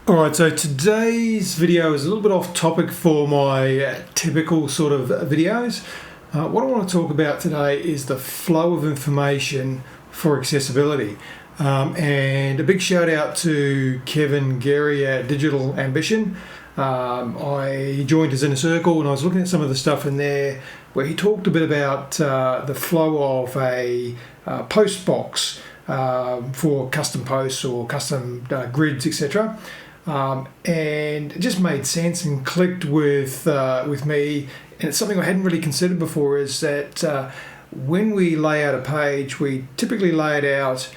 Alright, so today's video is a little bit off topic for my typical sort of videos. What I want to talk about today is the flow of information for accessibility. And a big shout out to Kevin Geary at Digital Ambition. I joined his inner circle and I was looking at some of the stuff in there where he talked a bit about the flow of a post box for custom posts or custom grids, etc. And it just made sense and clicked with me, and it's something I hadn't really considered before, is that when we lay out a page, we typically lay it out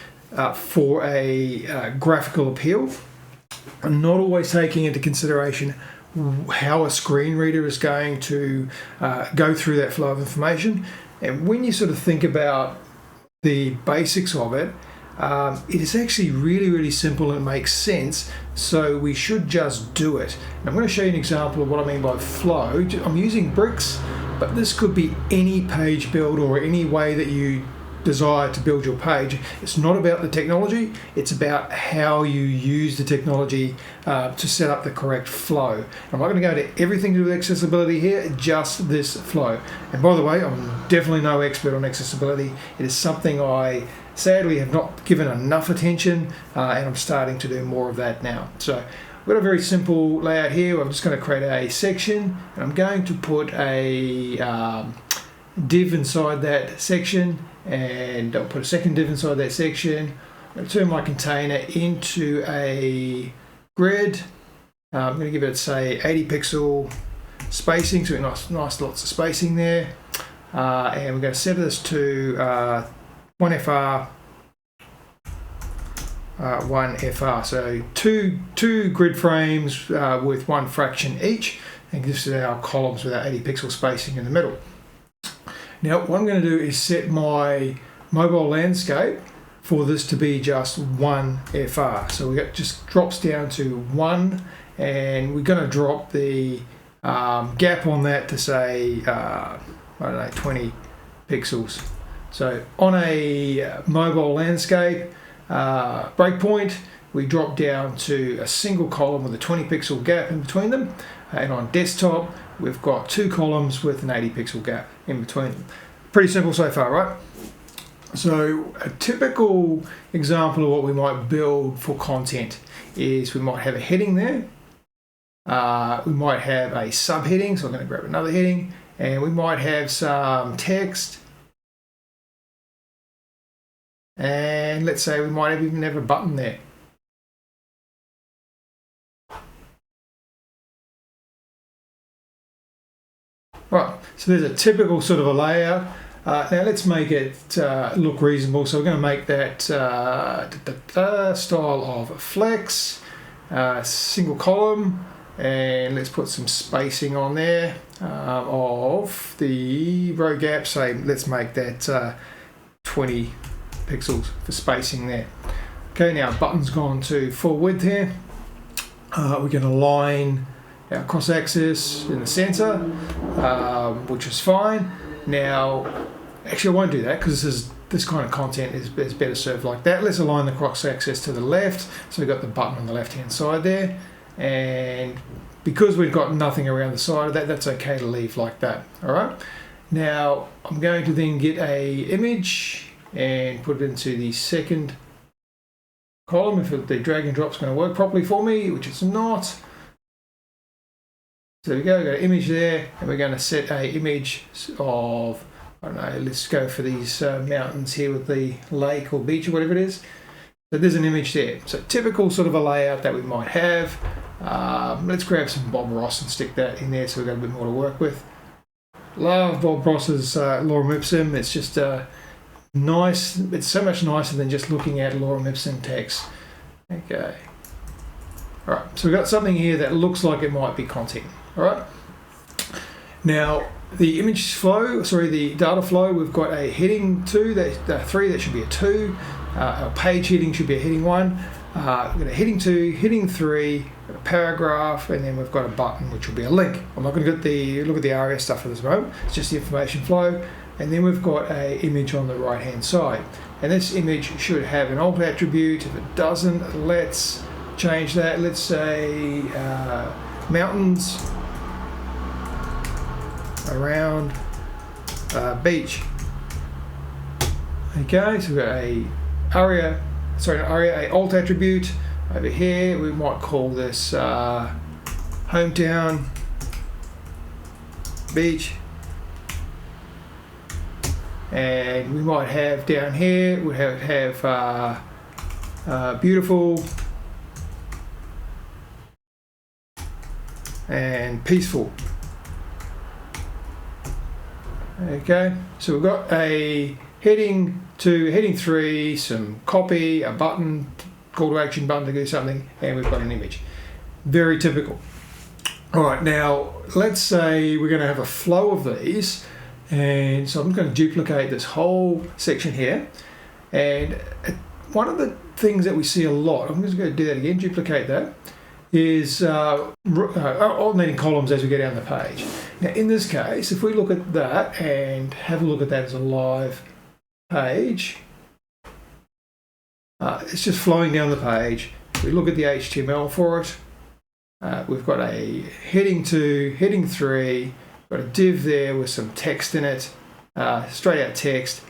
for a graphical appeal, and not always taking into consideration how a screen reader is going to go through that flow of information. And when you sort of think about the basics of it, it is actually really simple and it makes sense, so we should just do it. And I'm going to show you an example of what I mean by flow. I'm using bricks, but this could be any page build or any way that you desire to build your page. It's not about the technology, it's about how you use the technology to set up the correct flow. I'm not going to go to everything to do with accessibility here, just this flow. And by the way, I'm definitely no expert on accessibility. It is something I sadly have not given enough attention, and I'm starting to do more of that now. So I've got a very simple layout here. I'm just going to create a section, and I'm going to put a div inside that section, and I'll put a second div inside that section. I'm going to turn my container into a grid. I'm going to give it, say, 80 pixel spacing, so nice lots of spacing there. And we're going to set this to 1FR, 1FR, so two grid frames with one fraction each, and this is our columns with our 80 pixel spacing in the middle. Now what I'm going to do is set my mobile landscape for this to be just 1FR, so it just drops down to 1, and we're going to drop the gap on that to say I don't know, 20 pixels. So on a mobile landscape breakpoint, we drop down to a single column with a 20 pixel gap in between them, and on desktop we've got two columns with an 80 pixel gap in between them. Pretty simple so far, right? So a typical example of what we might build for content is we might have a heading there, we might have a subheading, so I'm going to grab another heading, and we might have some text. And let's say we might even have a button there. Right, so there's a typical sort of a layout. Now let's make it look reasonable. So we're going to make that style of flex, single column, and let's put some spacing on there of the row gap. Say let's make that 20 pixels for spacing there. Okay, now button's gone to full width here. We're going to line our cross axis in the center, which is fine. Now, actually I won't do that because this kind of content is better served like that. Let's align the cross axis to the left, so we've got the button on the left hand side there, and because we've got nothing around the side of that, that's okay to leave like that. All right, now I'm going to then get a image and put it into the second column if the drag and drop is going to work properly for me, which it's not. So there we go, got an image there, and we're going to set a image of, I don't know, let's go for these mountains here with the lake or beach or whatever it is. So there's an image there. So typical sort of a layout that we might have. Let's grab some Bob Ross and stick that in there so we've got a bit more to work with. Love Bob Ross's lorem ipsum. It's just nice. It's so much nicer than just looking at lorem ipsum text. Okay. All right. So we've got something here that looks like it might be content. All right. Now the image flow, the data flow. We've got a heading 2, that 3. That should be a 2. Our page heading should be a heading 1. We've got a heading 2, heading 3, a paragraph, and then we've got a button, which will be a link. I'm not going to look at the RS stuff at this moment. It's just the information flow. And then we've got an image on the right hand side, and this image should have an alt attribute. If it doesn't, let's change that. Let's say mountains around beach. Okay, so we've got a alt attribute over here. We might call this hometown beach, and we might have down here we have beautiful and peaceful. Okay, so we've got a heading 2, heading 3, some copy, a button, call to action button to do something, and we've got an image. Very typical. All right, now let's say we're going to have a flow of these, and so I'm going to duplicate this whole section here. And one of the things that we see a lot, I'm just going to do that again, duplicate that, is alternating columns as we go down the page. Now in this case, if we look at that and have a look at that as a live page, it's just flowing down the page. We look at the HTML for it. We've got a heading 2, heading 3, got a div there with some text in it, straight out text.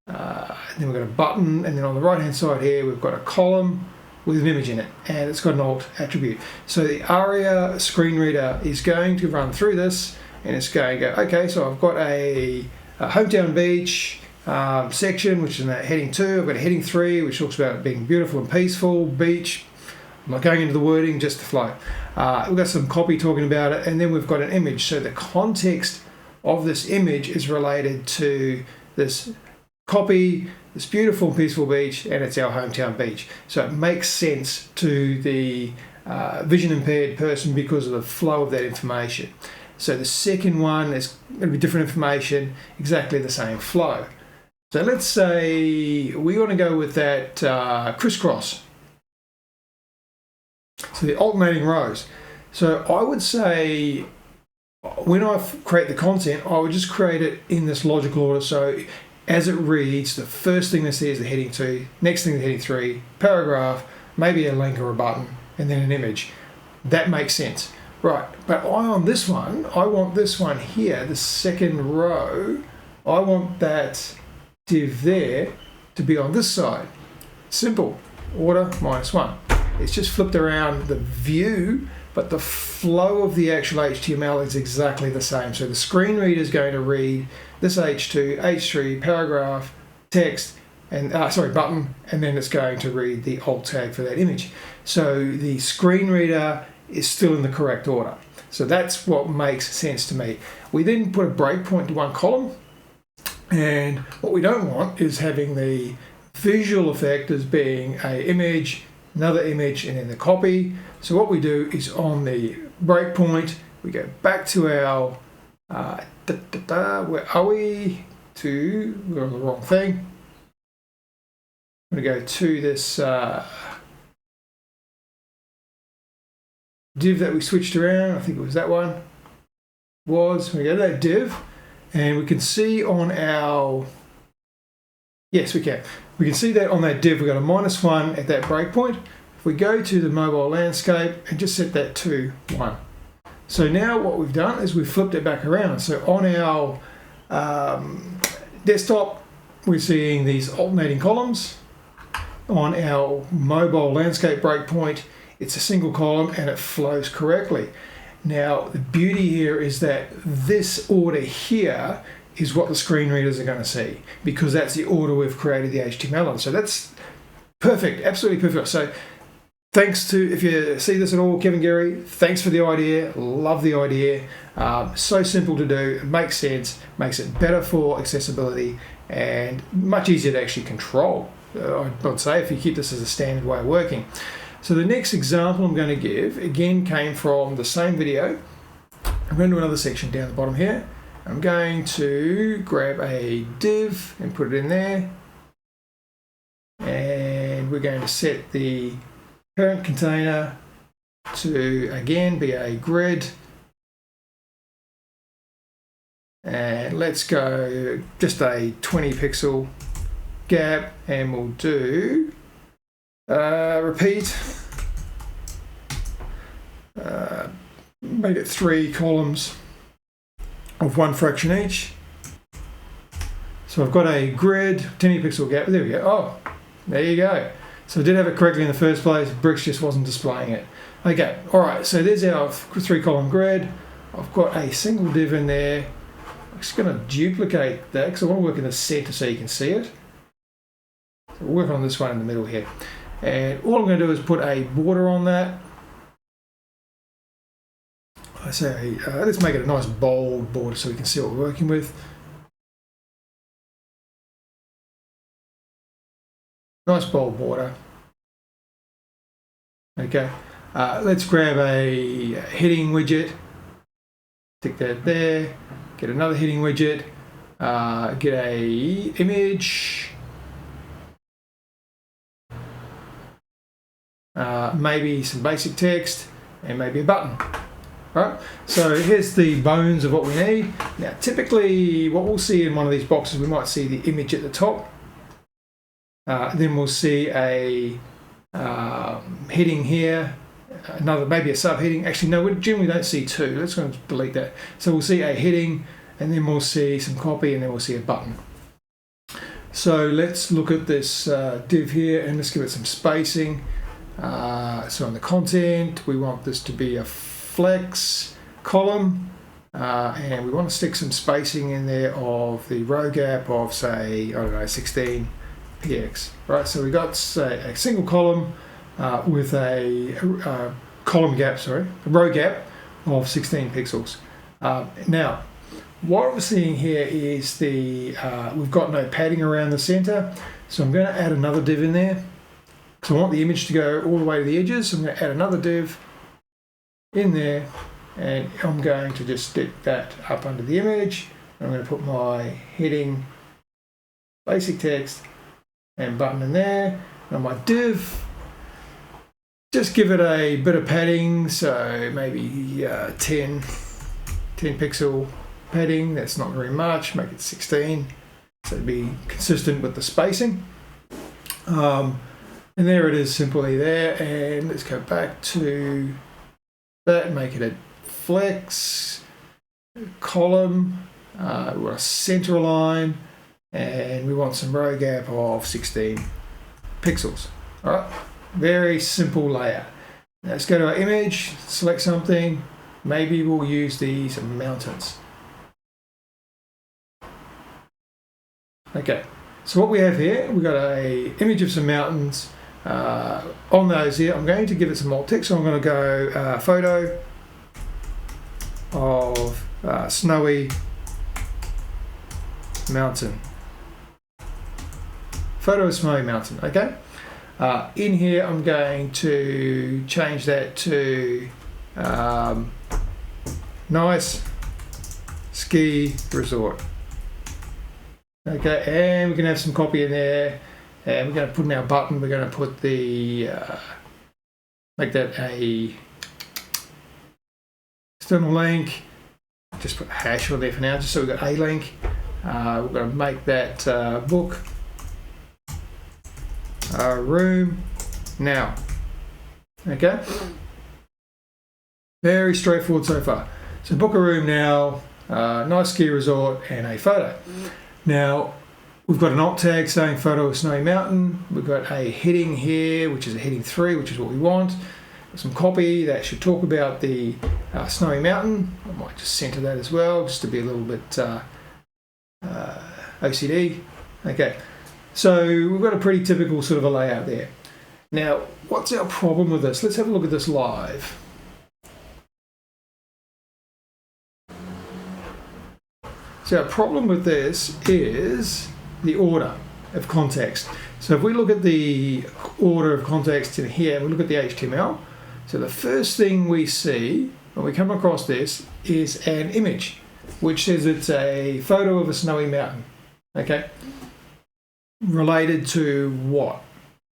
Then we've got a button, and then on the right hand side here we've got a column with an image in it, and it's got an alt attribute. So the ARIA screen reader is going to run through this, and it's going to go, okay, so I've got a hometown beach section, which is in that heading 2. I've got a heading 3, which talks about it being beautiful and peaceful, beach. I'm not going into the wording, just the flow. We've got some copy talking about it, and then we've got an image. So the context of this image is related to this copy, this beautiful and peaceful beach, and it's our hometown beach. So it makes sense to the vision impaired person because of the flow of that information. So the second one is going to be different information, exactly the same flow. So let's say we want to go with that crisscross. So the alternating rows. So I would say when I create the content, I would just create it in this logical order. So as it reads, the first thing they see is the heading 2, next thing the heading 3, paragraph, maybe a link or a button, and then an image. That makes sense. Right, but on this one, I want this one here, the second row, I want that div there to be on this side. Simple, order -1. It's just flipped around the view, but the flow of the actual HTML is exactly the same. So the screen reader is going to read this H2, H3, paragraph, text, and button, and then it's going to read the alt tag for that image. So the screen reader is still in the correct order. So that's what makes sense to me. We then put a breakpoint to one column, and what we don't want is having the visual effect as being an image, another image, and then the copy. So what we do is on the breakpoint, we go back to our, where are we? We're on the wrong thing. I'm going to go to this div that we switched around. I think it was that one. We go to that div, and we can see on our, yes, we can. We can see that on that div, we've got a -1 at that breakpoint. If we go to the mobile landscape and just set that to 1. So now what we've done is we've flipped it back around. So on our desktop, we're seeing these alternating columns. On our mobile landscape breakpoint, it's a single column and it flows correctly. Now, the beauty here is that this order here is what the screen readers are going to see, because that's the order we've created the HTML on. So that's perfect, absolutely perfect. So thanks to, if you see this at all, Kevin Geary, thanks for the idea, love the idea. So simple to do, it makes sense, makes it better for accessibility and much easier to actually control, I'd say, if you keep this as a standard way of working. So the next example I'm going to give, again, came from the same video. I'm going to do another section down the bottom here. I'm going to grab a div and put it in there. And we're going to set the parent container to, again, be a grid. And let's go just a 20 pixel gap, and we'll do repeat made it 3 columns of 1 fraction each. So I've got a grid, 10 pixel gap. There we go. Oh, there you go. So I did have it correctly in the first place. Bricks just wasn't displaying it. Okay, all right. So there's our 3-column grid. I've got a single div in there. I'm just going to duplicate that because I want to work in the center so you can see it. So we'll work on this one in the middle here. And all I'm going to do is put a border on that. I say, let's make it a nice bold border so we can see what we're working with. Nice bold border. Okay, let's grab a heading widget. Stick that there. Get another heading widget. Get a image. Maybe some basic text and maybe a button. All right, so here's the bones of what we need. Now, typically what we'll see in one of these boxes, we might see the image at the top. Then we'll see a heading here, another, maybe a subheading. Actually, no, we generally don't see 2. Let's go and delete that. So we'll see a heading, and then we'll see some copy, and then we'll see a button. So let's look at this div here, and let's give it some spacing. So on the content, we want this to be a flex column, and we want to stick some spacing in there of the row gap of, say, I don't know, 16 px. Right, so we got, say, a single column with a column gap, sorry, a row gap of 16 pixels. Now, what we're seeing here is we've got no padding around the center, so I'm going to add another div in there. So I want the image to go all the way to the edges, so I'm going to add another div in there, and I'm going to just stick that up under the image. I'm going to put my heading, basic text, and button in there. And my div, just give it a bit of padding, so maybe 10 pixel padding. That's not very much. Make it 16, so it'd be consistent with the spacing. And there it is, simply there. And let's go back to that, make it a flex column. We want a center line, and we want some row gap of 16 pixels. All right, very simple layout. Now let's go to our image, select something. Maybe we'll use these mountains. Okay, so what we have here, we've got a image of some mountains. On those here, I'm going to give it some alt text, so I'm going to go photo of snowy mountain. Photo of snowy mountain, okay? In here, I'm going to change that to nice ski resort. Okay, and we can have some copy in there. And we're going to put in our button, we're going to put the, make that a external link. Just put a hash on there for now, just so we've got a link. We're going to make that book room now. Okay? Very straightforward so far. So book a room now, nice ski resort, and a photo. Now, we've got an alt tag saying photo of snowy mountain. We've got a heading here, which is a heading 3, which is what we want. Some copy that should talk about the snowy mountain. I might just center that as well, just to be a little bit OCD. Okay, so we've got a pretty typical sort of a layout there. Now, what's our problem with this? Let's have a look at this live. So our problem with this is the order of context. So if we look at the order of context in here, we look at the HTML. So the first thing we see when we come across this is an image, which says it's a photo of a snowy mountain. Okay, related to what?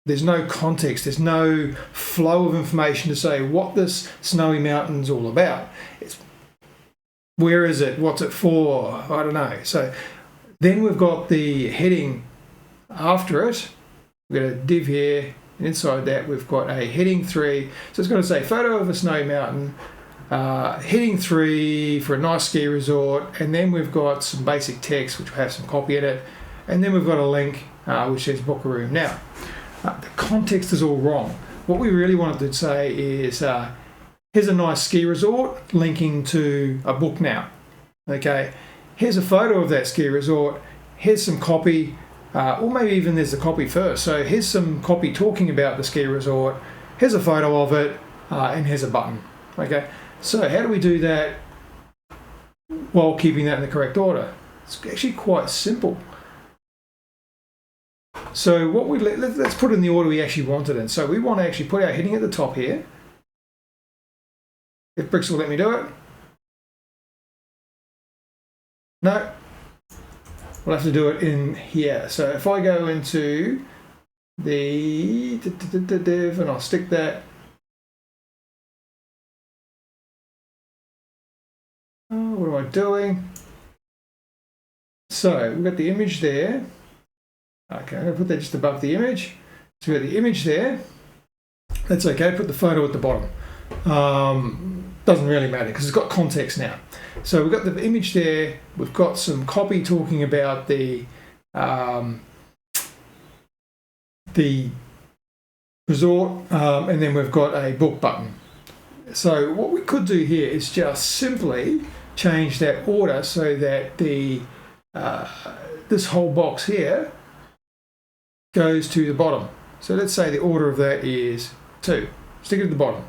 There's no context, there's no flow of information to say what this snowy mountain's all about. It's, where is it? What's it for? I don't know. So then we've got the heading after it. We've got a div here, And inside that, we've got a heading 3. So it's going to say photo of a snowy mountain, heading 3 for a nice ski resort, and then we've got some basic text which will have some copy in it, and then we've got a link which says book a room. Now, the context is all wrong. What we really wanted to say is here's a nice ski resort linking to a book now. Okay, here's a photo of that ski resort, here's some copy, or maybe even there's the copy first. So here's some copy talking about the ski resort, here's a photo of it, and here's a button. Okay, so how do we do that while keeping that in the correct order? It's actually quite simple. So what let's put it in the order we actually want it in. So we want to actually put our heading at the top here. If Bricks will let me do it. No. We'll have to do it in here. So if I go into the div and I'll stick that. What am I doing? So we've got the image there. Okay, I'm going to put that just above the image. So we've got the image there. That's okay, put the photo at the bottom. Doesn't really matter because it's got context now. So we've got the image there. We've got some copy talking about the resort, and then we've got a book button. So what we could do here is just simply change that order so that the this whole box here goes to the bottom. So let's say the order of that is 2. Stick it at the bottom.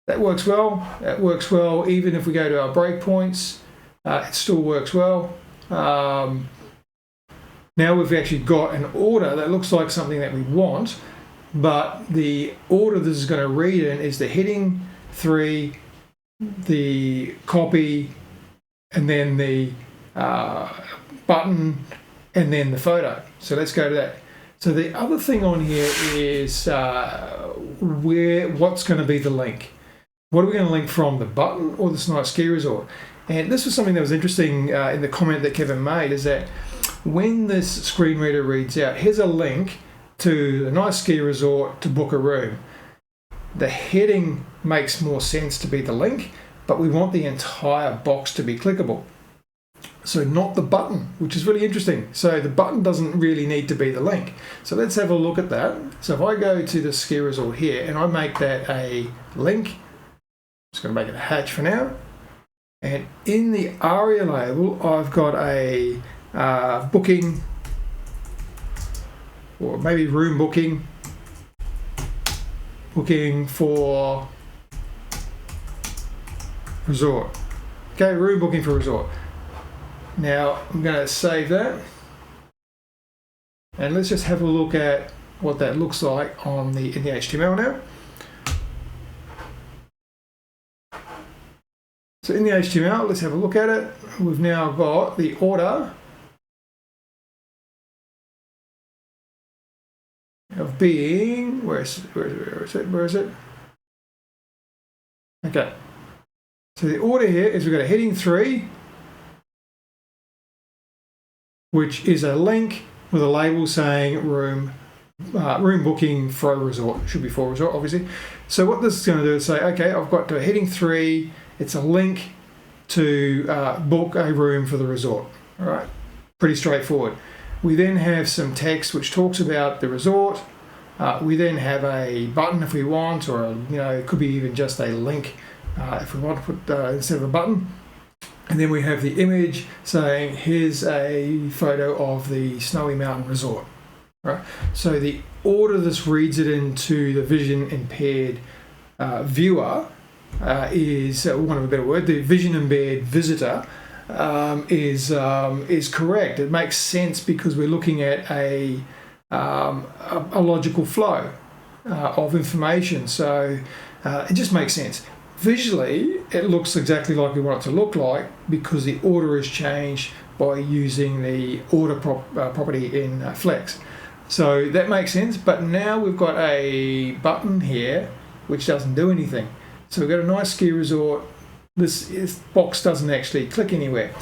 That works well. That works well. Even if we go to our breakpoints, it still works well. Now we've actually got an order that looks like something that we want, but the order this is going to read in is the heading 3, the copy, and then the button, and then the photo. So let's go to that. So the other thing on here is what's going to be the link. What are we going to link from, the button or this nice ski resort? And this was something that was interesting in the comment that Kevin made, is that when this screen reader reads out, here's a link to a nice ski resort to book a room. The heading makes more sense to be the link, but we want the entire box to be clickable. So not the button, which is really interesting. So the button doesn't really need to be the link. So let's have a look at that. So if I go to the ski resort here and I make that a link, I'm just going to make it a hatch for now. And in the ARIA label, I've got a booking, or maybe room booking for resort. Okay, room booking for resort. Now I'm going to save that, and let's just have a look at what that looks like in the HTML now. So in the HTML, let's have a look at it. We've now got the order of being, where is it? Okay. So the order here is we've got a heading 3, which is a link with a label saying room booking for a resort. It should be for a resort, obviously. So what this is going to do is say, okay, I've got to a heading 3. It's a link to book a room for the resort. All right, pretty straightforward. We then have some text which talks about the resort. We then have a button if we want, or it could be even just a link if we want to put instead of a button. And then we have the image saying, here's a photo of the Snowy Mountain Resort. Right. So the order this reads it into the vision impaired viewer is, one of a better word, the vision impaired visitor is correct. It makes sense because we're looking at a logical flow of information. So it just makes sense. Visually, it looks exactly like we want it to look like because the order is changed by using the order property in Flex. So that makes sense, but now we've got a button here which doesn't do anything. So we've got a nice ski resort. This box doesn't actually click anywhere.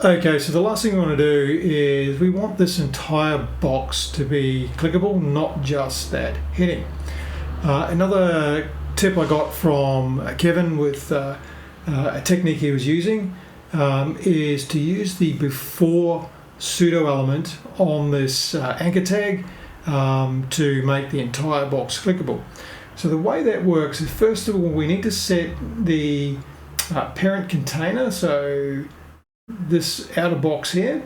Okay, so the last thing we want to do is we want this entire box to be clickable, not just that heading. Another tip I got from Kevin with a technique he was using is to use the before pseudo element on this anchor tag to make the entire box clickable. So the way that works is, first of all, we need to set the parent container, so this outer box here.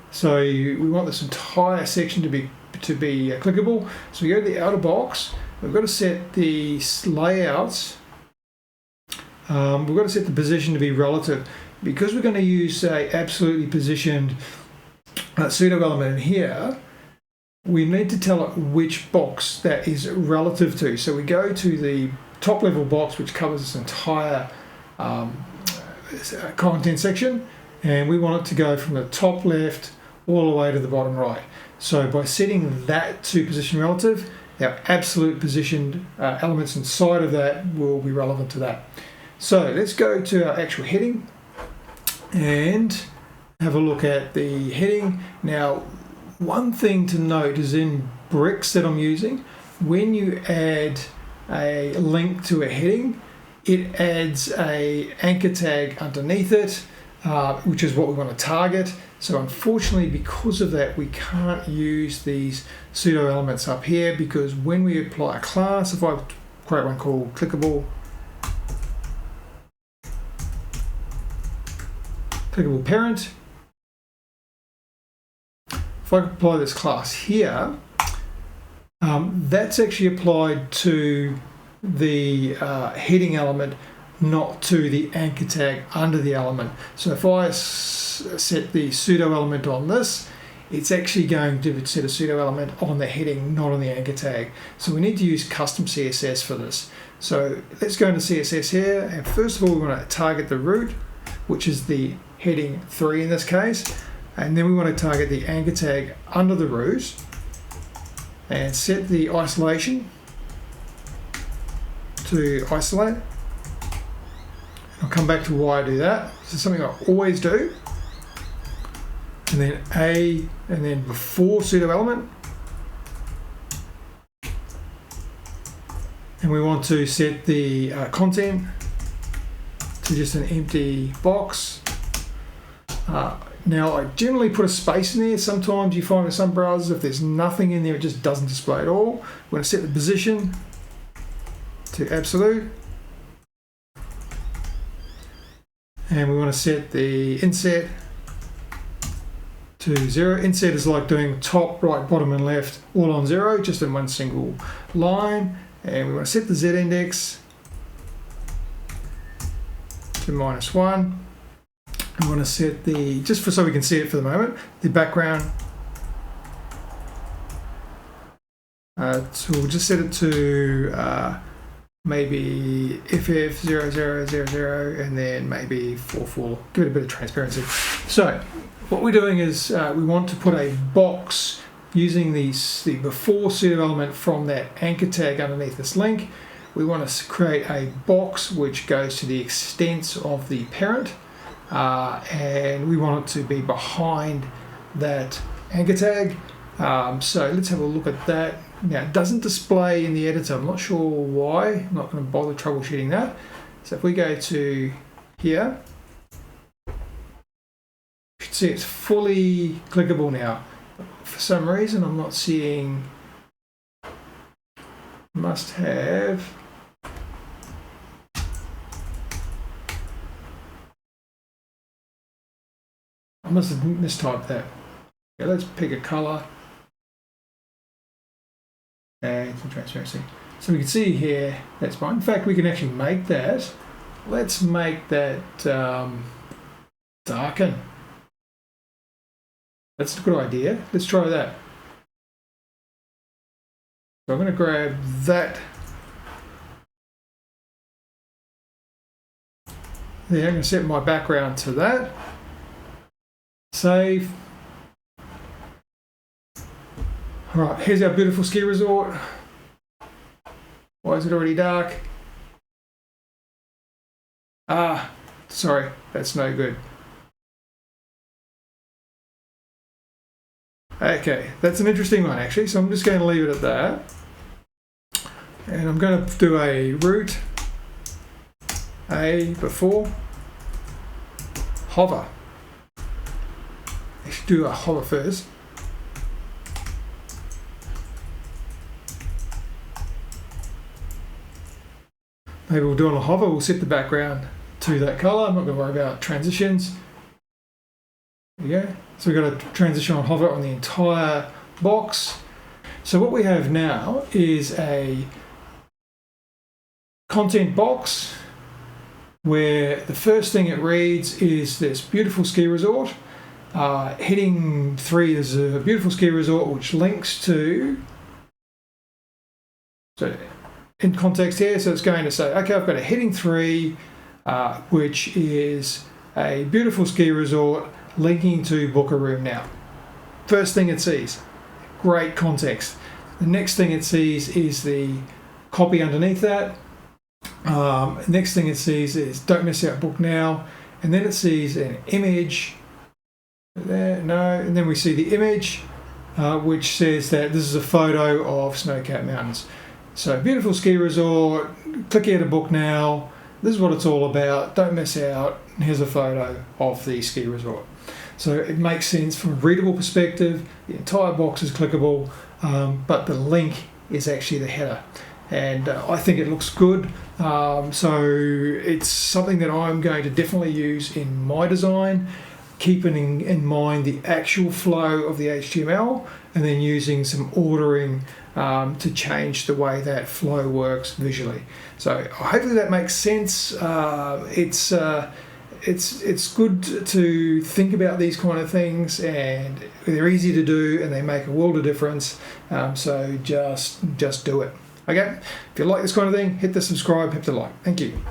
So we want this entire section to be clickable. So we go to the outer box. We've got to set the layouts. We've got to set the position to be relative, because we're going to use a absolutely positioned pseudo element in here. We need to tell it which box that is relative to. So we go to the top level box, which covers this entire content section, and we want it to go from the top left all the way to the bottom right. So by setting that to position relative, our absolute positioned elements inside of that will be relevant to that. So let's go to our actual heading and have a look at the heading. Now, one thing to note is in bricks that I'm using, when you add a link to a heading, it adds a anchor tag underneath it, which is what we want to target. So unfortunately, because of that, we can't use these pseudo elements up here, because when we apply a class, if I create one called clickable parent, if I apply this class here, that's actually applied to the heading element, not to the anchor tag under the element. So if I set the pseudo element on this, it's actually going to set a pseudo element on the heading, not on the anchor tag. So we need to use custom CSS for this. So let's go into CSS here, and first of all, we want to target the root, which is the heading 3 in this case, and then we want to target the anchor tag under the root and set the isolation to isolate. I'll come back to why I do that. This is something I always do. And then A, and then before pseudo element. And we want to set the content to just an empty box. Now I generally put a space in there. Sometimes you find with some browsers, if there's nothing in there, it just doesn't display at all. We're going to set the position to absolute. And we want to set the inset to 0. Inset is like doing top, right, bottom, and left all on 0, just in one single line. And we want to set the Z index to -1. We want to set the, just for so we can see it for the moment, the background. So we'll just set it to maybe FF0000 and then maybe 44. Give it a bit of transparency. So what we're doing is we want to put a box using the before pseudo element from that anchor tag underneath this link. We want to create a box which goes to the extent of the parent, and we want it to be behind that anchor tag. So let's have a look at that. Now, it doesn't display in the editor. I'm not sure why. I'm not going to bother troubleshooting that. So if we go to here, you should see it's fully clickable now. For some reason, I'm not seeing must have. I must have mistyped that. Okay, let's pick a color. And some transparency. So we can see here, that's fine. In fact, we can actually make that. Let's make that darken. That's a good idea. Let's try that. So I'm going to grab that. There, I'm going to set my background to that. Save. All right, here's our beautiful ski resort. Why is it already dark? Sorry, that's no good. Okay, that's an interesting one actually, so I'm just going to leave it at that. And I'm going to do a root A before hover. I should do a hover first. Maybe we'll do it on a hover, we'll set the background to that color. I'm not going to worry about transitions. There we go. So we've got a transition on hover on the entire box. So what we have now is a content box where the first thing it reads is this beautiful ski resort. Heading 3 is a beautiful ski resort which links to, so in context here, so it's going to say, okay, I've got a heading 3 which is a beautiful ski resort linking to book a room now. First thing it sees, great context. The next thing it sees is the copy underneath that. Next thing it sees is don't miss out, book now. And then it sees an image there, no, and then we see the image which says that this is a photo of snow-capped mountains. So beautiful ski resort, click here to book now. This is what it's all about, don't miss out. And here's a photo of the ski resort. So it makes sense from a readable perspective. The entire box is clickable, but the link is actually the header. And I think it looks good. So it's something that I'm going to definitely use in my design, keeping in mind the actual flow of the HTML and then using some ordering to change the way that flow works visually. So hopefully that makes sense. It's good to think about these kind of things, and they're easy to do and they make a world of difference. So just do it. Okay, if you like this kind of thing, hit the subscribe, hit the like. Thank you.